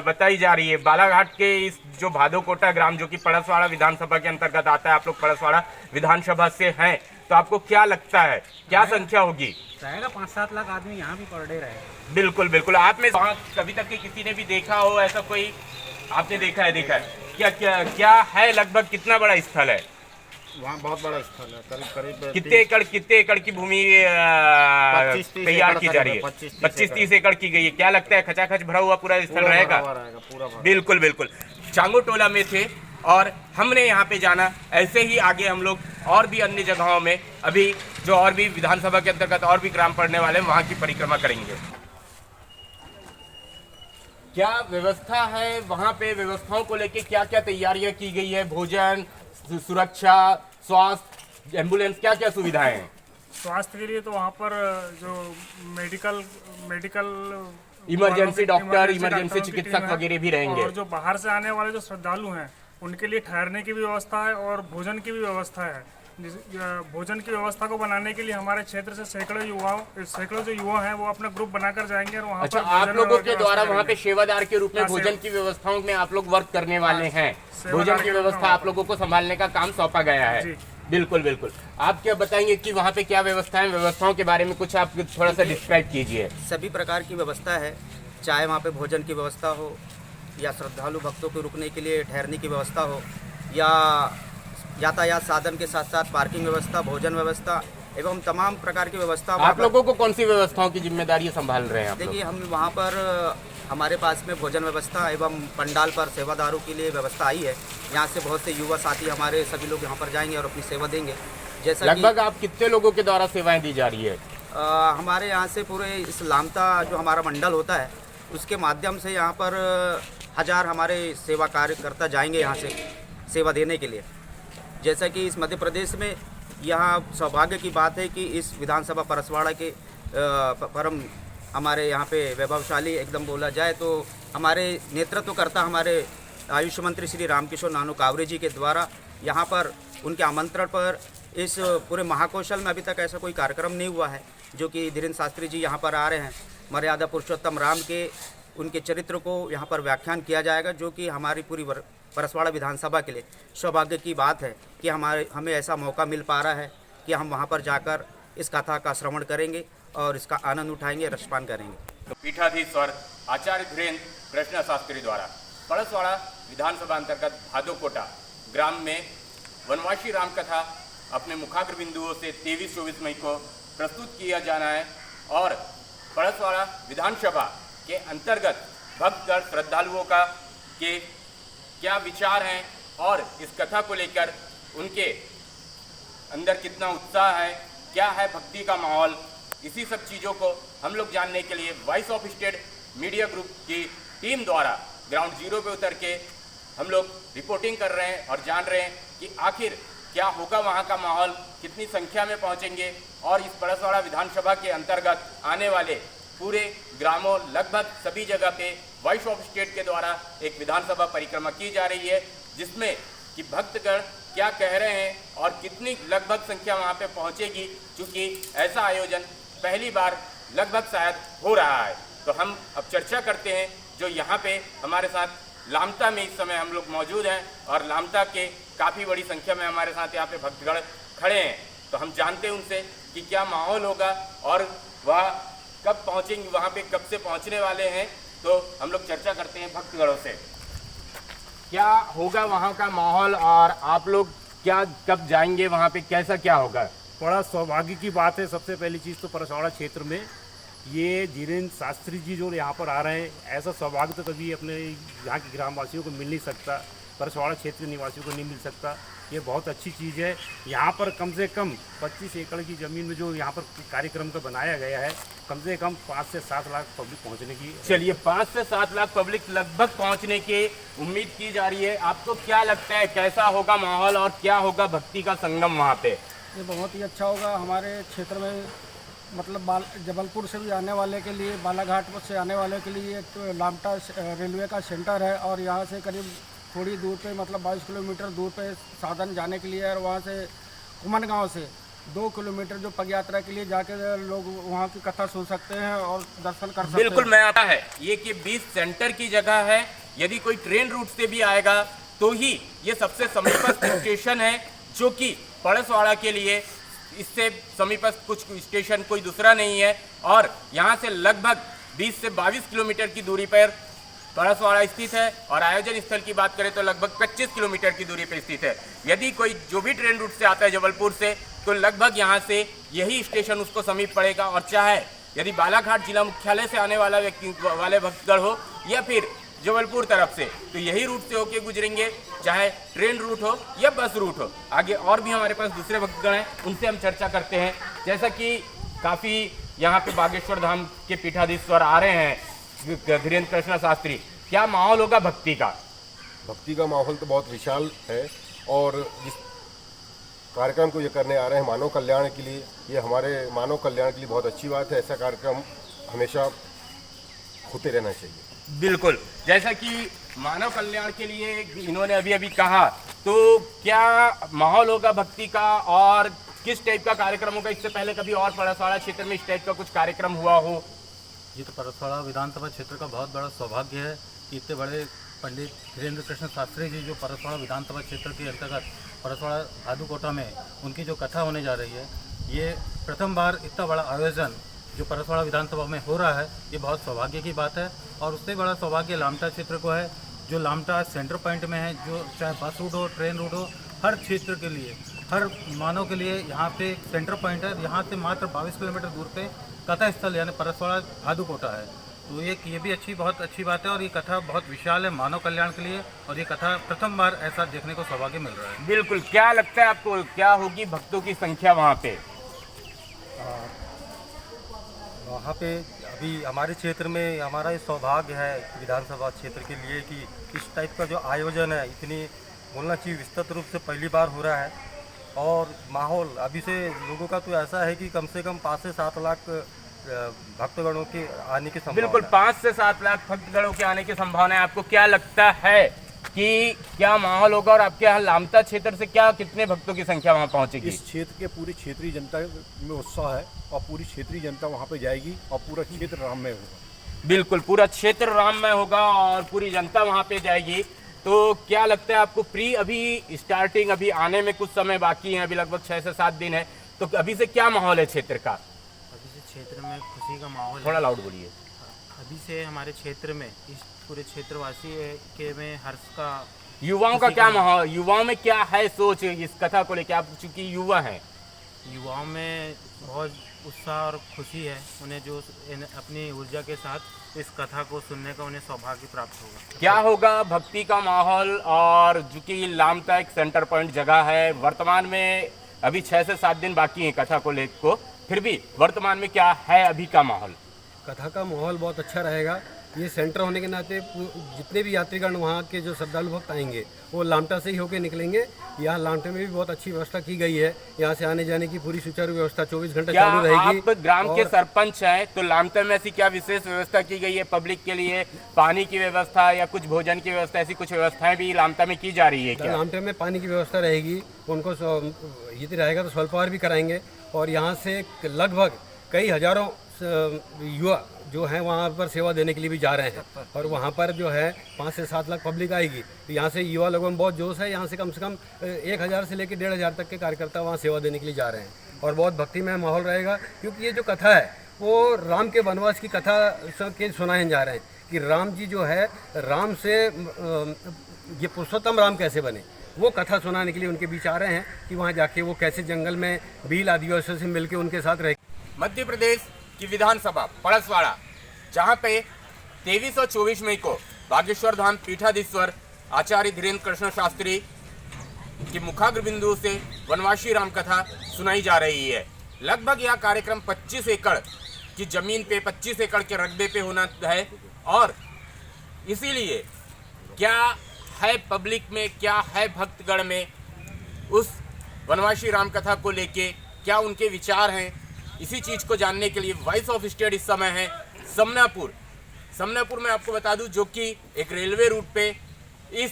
[SPEAKER 2] बताई जा रही है, बालाघाट के इस जो भादोकोटा ग्राम जो कि परसवाड़ा विधानसभा के अंतर्गत आता है, आप लोग परसवाड़ा विधानसभा से हैं, तो आपको क्या लगता है क्या संख्या होगी?
[SPEAKER 19] रहेगा 5-7 लाख आदमी यहाँ भी पर डे रहेगा।
[SPEAKER 2] बिल्कुल। आप में कभी तक के किसी ने भी देखा हो ऐसा कोई, आपने देखा है? क्या है, लगभग कितना बड़ा स्थल है
[SPEAKER 14] वहाँ? बहुत बड़ा स्थल है, करीब
[SPEAKER 2] कितने एकड़ की भूमि तैयार की जा रही है? 25-30 एकड़ की गई है। क्या लगता है खचाखच भरा हुआ पूरा स्थल रहेगा? बिल्कुल। चांगोटोला में थे और हमने यहाँ पे जाना, ऐसे ही आगे हम लोग और भी अन्य जगहों में अभी जो और भी विधानसभा के अंतर्गत और भी ग्राम पड़ने वाले वहाँ की परिक्रमा करेंगे। क्या व्यवस्था है वहाँ पे? व्यवस्थाओं को लेके क्या क्या तैयारियां की गई है? भोजन, सुरक्षा, स्वास्थ्य, एम्बुलेंस, क्या क्या सुविधाएं हैं?
[SPEAKER 20] स्वास्थ्य के लिए तो वहाँ पर जो मेडिकल
[SPEAKER 2] इमरजेंसी डॉक्टर, इमरजेंसी चिकित्सक वगैरह भी रहेंगे।
[SPEAKER 20] और जो बाहर से आने वाले जो श्रद्धालु हैं उनके लिए ठहरने की भी व्यवस्था है और भोजन की भी व्यवस्था है। भोजन की व्यवस्था को बनाने के लिए हमारे क्षेत्र से सैकड़ों जो युवा हैं वो अपना ग्रुप बनाकर जाएंगे और वहाँ
[SPEAKER 2] पर आप लोगों के द्वारा वहाँ पे सेवादार के रूप में भोजन की व्यवस्थाओं में आप लोग वर्क करने वाले हैं। भोजन की व्यवस्था आप लोगों को संभालने का काम सौंपा गया है। बिल्कुल। आप क्या बताएंगे कि वहाँ पे क्या व्यवस्था है? व्यवस्थाओं के बारे में कुछ आप थोड़ा सा डिस्क्राइब कीजिए।
[SPEAKER 16] सभी प्रकार की व्यवस्था है, चाहे वहाँ पे भोजन की व्यवस्था हो या श्रद्धालु भक्तों के रुकने के लिए ठहरने की व्यवस्था हो या यातायात साधन के साथ साथ पार्किंग व्यवस्था, भोजन व्यवस्था एवं तमाम प्रकार की व्यवस्था।
[SPEAKER 2] आप लोगों को कौन सी व्यवस्थाओं की जिम्मेदारी संभाल रहे हैं?
[SPEAKER 16] देखिए, हम वहाँ पर हमारे पास में भोजन व्यवस्था एवं पंडाल पर सेवादारों के लिए व्यवस्था आई है। यहाँ से बहुत से युवा साथी हमारे सभी लोग यहाँ पर जाएंगे और अपनी सेवा देंगे। जैसा
[SPEAKER 2] लगभग आप कितने लोगों के द्वारा सेवाएं दी जा रही है?
[SPEAKER 16] हमारे यहाँ से पूरे इस लामता जो हमारा मंडल होता है उसके माध्यम से यहाँ पर 1000 हमारे सेवा कार्यकर्ता जाएंगे यहाँ से सेवा देने के लिए। जैसा कि इस मध्य प्रदेश में यहाँ सौभाग्य की बात है कि इस विधानसभा परसवाड़ा के परम हमारे यहाँ पे वैभवशाली एकदम बोला जाए तो हमारे नेतृत्व करता हमारे आयुष मंत्री श्री रामकिशोर नानू कावरे जी के द्वारा यहाँ पर उनके आमंत्रण पर इस पूरे महाकौशल में अभी तक ऐसा कोई कार्यक्रम नहीं हुआ है, जो कि धीरेन्द्र शास्त्री जी यहाँ पर आ रहे हैं। मर्यादा पुरुषोत्तम राम के उनके चरित्र को यहाँ पर व्याख्यान किया जाएगा, जो कि हमारी पूरी परसवाड़ा विधानसभा के लिए सौभाग्य की बात है कि हमें ऐसा मौका मिल पा रहा है कि हम वहाँ पर जाकर इस कथा का श्रवण करेंगे और इसका आनंद उठाएंगे, रसपान करेंगे।
[SPEAKER 2] तो पीठाधीश्वर आचार्य धीरेन्द्र कृष्ण शास्त्री द्वारा परसवाड़ा विधानसभा अंतर्गत भादोकोटा ग्राम में वनवासी राम कथा अपने मुखाग्र बिंदुओं से 23-24 मई को प्रस्तुत किया जाना है और परसवाड़ा विधानसभा के अंतर्गत भक्तगण श्रद्धालुओं का के क्या विचार हैं और इस कथा को लेकर उनके अंदर कितना उत्साह है, क्या है भक्ति का माहौल, इसी सब चीज़ों को हम लोग जानने के लिए voice of state media group की टीम द्वारा ग्राउंड जीरो पे उतर के हम लोग रिपोर्टिंग कर रहे हैं और जान रहे हैं कि आखिर क्या होगा, वहाँ का माहौल कितनी संख्या में पहुँचेंगे और इस परसवाड़ा विधानसभा के अंतर्गत आने वाले पूरे ग्रामों लगभग सभी जगह पे वॉइस ऑफ स्टेट के द्वारा एक विधानसभा परिक्रमा की जा रही है, जिसमें कि भक्तगण क्या कह रहे हैं और कितनी लगभग संख्या वहाँ पे पहुँचेगी, क्योंकि ऐसा आयोजन पहली बार लगभग शायद हो रहा है। तो हम अब चर्चा करते हैं जो यहाँ पे हमारे साथ लामता में इस समय हम लोग मौजूद हैं और लामता के काफ़ी बड़ी संख्या में हमारे साथ यहाँ पे भक्तगण खड़े हैं। तो हम जानते हैं उनसे कि क्या माहौल होगा और वह कब पहुँचेंगे, वहाँ पे कब से पहुँचने वाले हैं। तो हम लोग चर्चा करते हैं भक्तगणों से, क्या होगा वहाँ का माहौल और आप लोग क्या कब जाएंगे वहाँ पे, कैसा क्या होगा।
[SPEAKER 14] बड़ा सौभाग्य की बात है। सबसे पहली चीज़ तो परसवाड़ा क्षेत्र में ये धीरेन्द्र शास्त्री जी जो यहाँ पर आ रहे हैं, ऐसा सौभाग्य तो कभी अपने यहाँ के ग्रामवासियों को मिल नहीं सकता, परसवाड़ा क्षेत्र के निवासियों को नहीं मिल सकता। ये बहुत अच्छी चीज़ है। यहाँ पर कम से कम 25 एकड़ की ज़मीन में जो यहाँ पर कार्यक्रम का बनाया गया है, कम से कम 5 से 7 लाख पब्लिक पहुँचने की,
[SPEAKER 2] चलिए 5 से 7 लाख पब्लिक लगभग पहुँचने की उम्मीद की जा रही है। आपको क्या लगता है कैसा होगा माहौल और क्या होगा भक्ति का संगम वहाँ पे।
[SPEAKER 21] ये बहुत ही अच्छा होगा हमारे क्षेत्र में, मतलब जबलपुर से भी आने वाले के लिए, बालाघाट से आने वाले के लिए एक लामटा रेलवे का सेंटर है और यहाँ से करीब थोड़ी दूर पे, मतलब 22 किलोमीटर दूर पे साधन जाने के लिए, और वहाँ से कुमन गांव से 2 किलोमीटर जो पग यात्रा के लिए जाके लोग वहाँ की कथा सुन सकते हैं और दर्शन कर सकते हैं।
[SPEAKER 2] बिल्कुल, मैं आता है ये कि 20 सेंटर की जगह है। यदि कोई ट्रेन रूट से भी आएगा तो ही ये सबसे समीपस्थ स्टेशन है, जो कि परसवाड़ा के लिए इससे समीपस्थ कुछ स्टेशन कोई दूसरा नहीं है। और यहाँ से लगभग 20 से 22 किलोमीटर की दूरी पर परसवाड़ा स्थित है और आयोजन स्थल की बात करें तो लगभग 25 किलोमीटर की दूरी पर स्थित है। यदि कोई जो भी ट्रेन रूट से आता है जबलपुर से, तो लगभग यहाँ से यही स्टेशन उसको समीप पड़ेगा। और चाहे यदि बालाघाट जिला मुख्यालय से आने वाला वाले भक्तगण हो या फिर जबलपुर तरफ से, तो यही रूट से होके गुजरेंगे, चाहे ट्रेन रूट हो या बस रूट हो। आगे और भी हमारे पास दूसरे भक्तगण हैं, उनसे हम चर्चा करते हैं। जैसा कि काफ़ी यहाँ पे बागेश्वर धाम के पीठाधीश्वर आ रहे हैं धीरेन्द्र कृष्ण शास्त्री, क्या माहौल होगा भक्ति का।
[SPEAKER 22] भक्ति का माहौल तो बहुत विशाल है और जिस कार्यक्रम को ये करने आ रहे हैं मानव कल्याण के लिए, ये हमारे मानव कल्याण के लिए बहुत अच्छी बात है। ऐसा कार्यक्रम हमेशा होते रहना चाहिए।
[SPEAKER 2] बिल्कुल, जैसा कि मानव कल्याण के लिए इन्होंने अभी अभी कहा, तो क्या माहौल होगा भक्ति का और किस टाइप का कार्यक्रम होगा। इससे पहले कभी और परसवाड़ा क्षेत्र में इस टाइप का कुछ कार्यक्रम हुआ हो।
[SPEAKER 17] ये तो परसवाड़ा विधानसभा क्षेत्र का बहुत बड़ा सौभाग्य है कि इतने बड़े पंडित धीरेन्द्र कृष्ण शास्त्री जी जो परसवाड़ा विधानसभा क्षेत्र के अंतर्गत परसवाड़ा भादुकोटा में उनकी जो कथा होने जा रही है, ये प्रथम बार इतना बड़ा आयोजन जो परसवाड़ा विधानसभा में हो रहा है, ये बहुत सौभाग्य की बात है। और उससे बड़ा सौभाग्य लामटा क्षेत्र को है, जो लामटा सेंटर पॉइंट में है, जो चाहे बस रूट हो, ट्रेन रूट हो, हर क्षेत्र के लिए, हर मानव के लिए यहाँ पे सेंटर पॉइंट है। यहाँ से मात्र 22 किलोमीटर दूर पे कथा स्थल यानी परसवाड़ा भादुकोटा है। तो ये भी बहुत अच्छी बात है और ये कथा बहुत विशाल है मानव कल्याण के लिए, और ये कथा प्रथम बार ऐसा देखने को सौभाग्य मिल रहा है।
[SPEAKER 2] बिल्कुल, क्या लगता है आपको क्या होगी भक्तों की संख्या वहाँ पे।
[SPEAKER 23] वहाँ पे अभी हमारे क्षेत्र में हमारा ये सौभाग्य है विधानसभा क्षेत्र के लिए कि इस टाइप का जो आयोजन है, इतनी बोलना चाहिए विस्तृत रूप से पहली बार हो रहा है। और माहौल अभी से लोगों का तो ऐसा है कि कम से कम 5 से 7 लाख भक्तगणों के आने की संभावना।
[SPEAKER 2] बिल्कुल, 5 से 7 लाख भक्तगणों के आने की संभावना है। आपको क्या लगता है कि क्या माहौल होगा और आपके यहाँ लामता क्षेत्र से क्या कितने भक्तों की संख्या वहाँ पहुँचेगी?
[SPEAKER 3] इस क्षेत्र के पूरी क्षेत्रीय जनता में उत्साह है और पूरी क्षेत्रीय जनता वहाँ पे जाएगी और पूरा क्षेत्र राममय होगा।
[SPEAKER 2] बिल्कुल, पूरा क्षेत्र राममय होगा और पूरी जनता वहाँ पे जाएगी। तो क्या लगता है आपको अभी स्टार्टिंग अभी आने में कुछ समय बाकी है, अभी लगभग 6 से 7 दिन है, तो अभी से क्या माहौल है क्षेत्र का?
[SPEAKER 12] अभी से क्षेत्र में खुशी का माहौल
[SPEAKER 2] थोड़ा लाउड बोलिए।
[SPEAKER 12] अभी से हमारे क्षेत्र में इस पूरे क्षेत्रवासी के में हर्ष का,
[SPEAKER 2] युवाओं का क्या माहौल, युवाओं में क्या है सोच इस कथा को लेकर? आप चूंकि युवा हैं,
[SPEAKER 12] युवाओं में बहुत उत्साह और खुशी है। उन्हें जो अपनी ऊर्जा के साथ इस कथा को सुनने का उन्हें सौभाग्य प्राप्त होगा।
[SPEAKER 2] क्या होगा भक्ति का माहौल? और चूंकि लामता एक सेंटर पॉइंट जगह है, वर्तमान में अभी 6 से 7 दिन बाकी हैं कथा को लेकर को, फिर भी वर्तमान में क्या है अभी का माहौल?
[SPEAKER 9] कथा का माहौल बहुत अच्छा रहेगा। ये सेंटर होने के नाते जितने भी यात्रीगण वहाँ के जो श्रद्धालु भक्त आएंगे वो लामटा से ही होकर निकलेंगे। यहाँ लामटे में भी बहुत अच्छी व्यवस्था की गई है, यहाँ से आने जाने की पूरी सुचारू व्यवस्था 24 घंटे चालू रहेगी।
[SPEAKER 2] आप ग्राम के सरपंच हैं, तो लामटे में ऐसी क्या विशेष व्यवस्था की गई है पब्लिक के लिए? पानी की व्यवस्था या कुछ भोजन की व्यवस्था, ऐसी कुछ व्यवस्थाएं भी लामटा में की जा रही है क्या?
[SPEAKER 9] लामटे में पानी की व्यवस्था रहेगी, उनको यदि रहेगा तो स्वल्पाहार भी कराएंगे। और यहाँ से लगभग कई हजारों युवा जो हैं वहाँ पर सेवा देने के लिए भी जा रहे हैं और वहाँ पर जो है 5 से 7 लाख पब्लिक आएगी। तो यहाँ से युवा लोगों में बहुत जोश है। यहाँ से कम 1000 से लेकर 1500 तक के कार्यकर्ता वहाँ सेवा देने के लिए जा रहे हैं और बहुत भक्तिमय माहौल रहेगा। क्योंकि ये जो कथा है वो राम के वनवास की कथा के सुनाए जा रहे हैं कि राम जी जो है राम से ये पुरुषोत्तम राम कैसे बने, वो कथा सुनाने के लिए उनके बीच आ रहे हैं कि वहाँ जाके वो कैसे जंगल में भील आदिवासियों से मिलकर उनके साथ रहे।
[SPEAKER 2] मध्य प्रदेश की विधानसभा परसवाड़ा, जहां पे 23 और 24 मई को बागेश्वर धाम पीठाधीश्वर आचार्य धीरेन्द्र कृष्ण शास्त्री की मुखाग्र बिंदु से वनवासी राम कथा सुनाई जा रही है। लगभग यह कार्यक्रम 25 एकड़ की जमीन पे, 25 एकड़ के रकबे पे होना है और इसीलिए क्या है पब्लिक में, क्या है भक्तगण में उस वनवासी राम कथा को लेके, क्या उनके विचार हैं, इसी चीज को जानने के लिए वॉइस ऑफ स्टेट इस समय है समनापुर में। आपको बता दूं जो कि एक रेलवे रूट पे, इस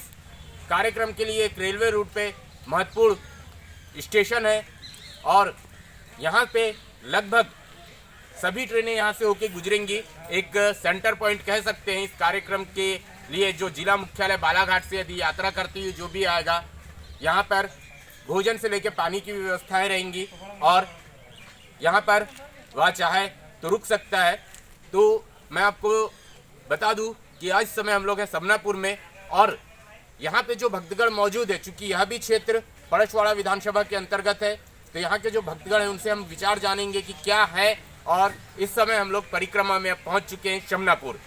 [SPEAKER 2] कार्यक्रम के लिए एक रेलवे रूट पे महत्वपूर्ण स्टेशन है और यहाँ पे लगभग सभी ट्रेनें यहाँ से होके गुजरेंगी। एक सेंटर पॉइंट कह सकते हैं इस कार्यक्रम के लिए। जो जिला मुख्यालय बालाघाट से यदि यात्रा करती हुई जो भी आएगा, यहाँ पर भोजन से लेकर पानी की व्यवस्थाएं रहेंगी और यहाँ पर वह चाहे तो रुक सकता है। तो मैं आपको बता दूं कि आज समय हम लोग हैं समनापुर में और यहाँ पे जो भक्तगण मौजूद है, चूंकि यह भी क्षेत्र परसवाड़ा विधानसभा के अंतर्गत है, तो यहाँ के जो भक्तगण हैं उनसे हम विचार जानेंगे कि क्या है। और इस समय हम लोग परिक्रमा में पहुँच चुके हैं समनापुर।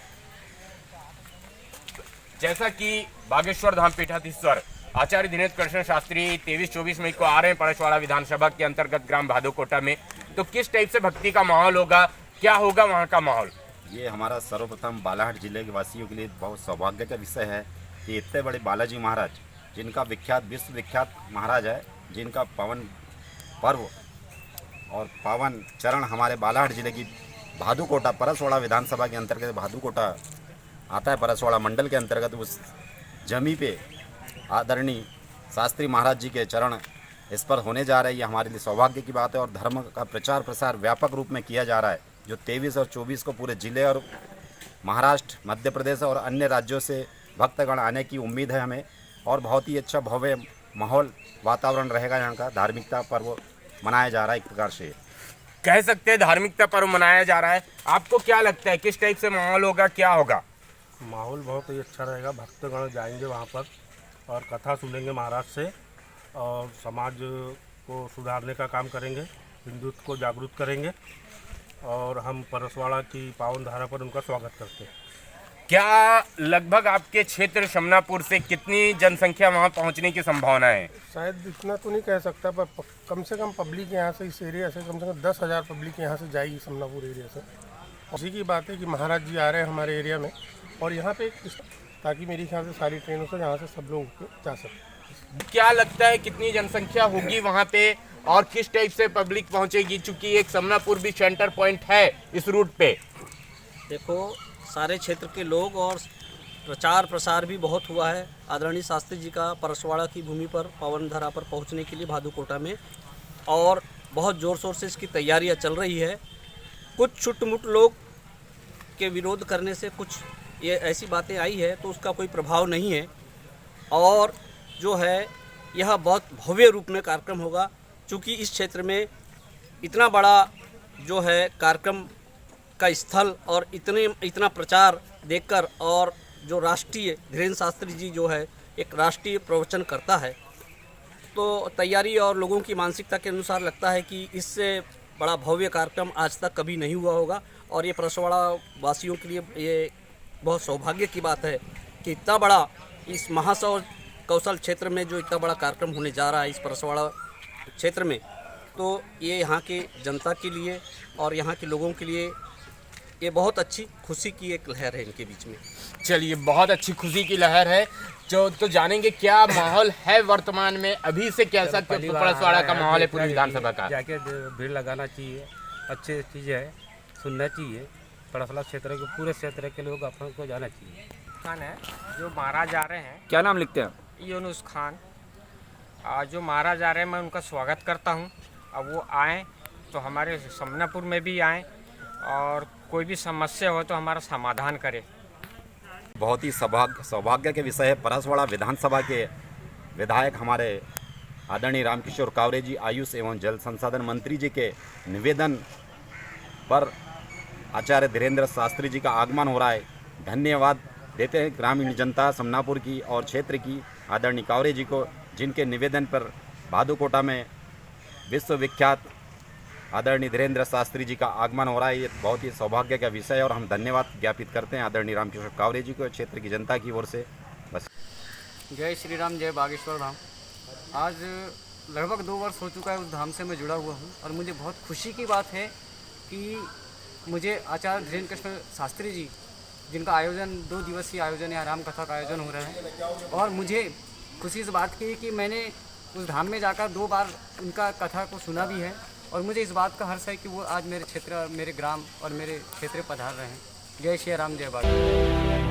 [SPEAKER 2] जैसा कि बागेश्वर धाम पीठाधीश्वर आचार्य धीरेन्द्र कृष्ण शास्त्री 23-24 मई को आ रहे हैं परसवाड़ा विधानसभा के अंतर्गत ग्राम भादोकोटा में, तो किस टाइप से भक्ति का माहौल होगा, क्या होगा वहाँ का माहौल?
[SPEAKER 5] ये हमारा सर्वप्रथम बालाघाट जिले के वासियों के लिए बहुत सौभाग्य का विषय है कि इतने बड़े बालाजी महाराज, जिनका विख्यात विश्व विख्यात महाराज है, जिनका पावन पर्व और पावन चरण हमारे बालाघाट जिले की भादुकोटा परसवाड़ा विधानसभा के अंतर्गत भादुकोटा आता है, परसवाड़ा मंडल के अंतर्गत। उस जमी पे आदरणीय शास्त्री महाराज जी के चरण इस पर होने जा रहे हैं। ये हमारे लिए सौभाग्य की बात है और धर्म का प्रचार प्रसार व्यापक रूप में किया जा रहा है, जो 23 और 24 को पूरे जिले और महाराष्ट्र, मध्य प्रदेश और अन्य राज्यों से भक्तगण आने की उम्मीद है हमें। और बहुत ही अच्छा भव्य माहौल वातावरण रहेगा। यहाँ का धार्मिकता पर्व मनाया जा रहा है, एक प्रकार से
[SPEAKER 2] कह सकते हैं धार्मिकता पर्व मनाया जा रहा है। आपको क्या लगता है किस टाइप से माहौल होगा, क्या होगा?
[SPEAKER 3] माहौल बहुत ही अच्छा रहेगा। भक्तगण जाएंगे वहाँ पर और कथा सुनेंगे महाराज से और समाज को सुधारने का काम करेंगे, हिंदुत्व को जागरूक करेंगे और हम परसवाड़ा की पावन धारा पर उनका स्वागत करते हैं।
[SPEAKER 2] क्या लगभग आपके क्षेत्र समनापुर से कितनी जनसंख्या वहां पहुंचने की संभावना है?
[SPEAKER 21] शायद इतना तो नहीं कह सकता, पर कम से कम पब्लिक यहाँ से, इस एरिया से कम 10,000 पब्लिक यहाँ से जाएगी समनापुर एरिया से। उसी की बात है कि महाराज जी आ रहे हैं हमारे एरिया में और यहाँ पे ताकि मेरे ख्याल से सारी ट्रेनों से यहाँ से सब लोग जा सकें।
[SPEAKER 2] क्या लगता है कितनी जनसंख्या होगी वहाँ पे और किस टाइप से पब्लिक पहुँचेगी, चूँकि एक समनापुर भी सेंटर पॉइंट है इस रूट पे?
[SPEAKER 6] देखो, सारे क्षेत्र के लोग और
[SPEAKER 9] प्रचार प्रसार भी बहुत हुआ है आदरणीय शास्त्री जी का परसवाड़ा की भूमि पर पावन धरा पर पहुंचने के लिए भादुकोटा में, और बहुत ज़ोर शोर से इसकी तैयारियां चल रही है। कुछ छुटमुट लोग के विरोध करने से कुछ ये ऐसी बातें आई है तो उसका कोई प्रभाव नहीं है, और जो है यह बहुत भव्य रूप में कार्यक्रम होगा, क्योंकि इस क्षेत्र में इतना बड़ा जो है कार्यक्रम का स्थल और इतना प्रचार देखकर, और जो राष्ट्रीय धीरेन्द्र शास्त्री जी जो है एक राष्ट्रीय प्रवचन करता है, तो तैयारी और लोगों की मानसिकता के अनुसार लगता है कि इससे बड़ा भव्य कार्यक्रम आज तक कभी नहीं हुआ होगा। और ये परसवाड़ा वासियों के लिए ये बहुत सौभाग्य की बात है कि इतना बड़ा इस महासौर कौशल क्षेत्र में जो इतना बड़ा कार्यक्रम होने जा रहा है इस परसवाड़ा क्षेत्र में, तो ये यहाँ के जनता के लिए और यहाँ के लोगों के लिए ये बहुत अच्छी खुशी की एक लहर है इनके बीच में।
[SPEAKER 2] चलिए, बहुत अच्छी खुशी की लहर है। जो तो जानेंगे क्या माहौल है वर्तमान में, अभी से कैसा परसवाड़ा का माहौल है पूरी विधानसभा का।
[SPEAKER 19] जाके भीड़ लगाना चाहिए, अच्छी चीज़ है, सुनना चाहिए। परसवाड़ा क्षेत्र के पूरे क्षेत्र के लोग अपन को जाना चाहिए।
[SPEAKER 15] खान है जो महाराज आ रहे हैं।
[SPEAKER 4] क्या नाम लिखते हैं?
[SPEAKER 15] यूनुस खान। जो महाराज आ रहे हैं मैं उनका स्वागत करता हूं। अब वो आएँ तो हमारे समनापुर में भी आएँ और कोई भी समस्या हो तो हमारा समाधान करें।
[SPEAKER 5] बहुत ही सौभाग्य के विषय है। परसवाड़ा विधानसभा के विधायक हमारे आदरणीय रामकिशोर कावरे जी, आयुष एवं जल संसाधन मंत्री जी के निवेदन पर आचार्य धीरेन्द्र शास्त्री जी का आगमन हो रहा है। धन्यवाद देते हैं ग्रामीण जनता समनापुर की और क्षेत्र की आदरणीय कावरे जी को, जिनके निवेदन पर भादुकोटा में विश्वविख्यात आदरणीय धीरेन्द्र शास्त्री जी का आगमन हो रहा है। ये बहुत ही सौभाग्य का विषय है और हम धन्यवाद ज्ञापित करते हैं आदरणीय रामकिशोर कावरे जी को, क्षेत्र की जनता की ओर से। बस
[SPEAKER 6] जय श्री राम, जय बागेश्वर धाम। आज लगभग 2 वर्ष हो चुका है उस धाम से मैं जुड़ा हुआ हूँ, और मुझे बहुत खुशी की बात है कि मुझे आचार्य धीरेन्द्र कृष्ण शास्त्री जी, जिनका आयोजन 2 दिवसीय आयोजन या राम कथा का आयोजन हो रहा है, और मुझे खुशी इस बात की कि मैंने उस धाम में जाकर 2 बार उनका कथा को सुना भी है, और मुझे इस बात का हर्ष है कि वो आज मेरे क्षेत्र, मेरे ग्राम और मेरे क्षेत्र पधार रहे हैं। जय श्री राम, जय बागेश्वर।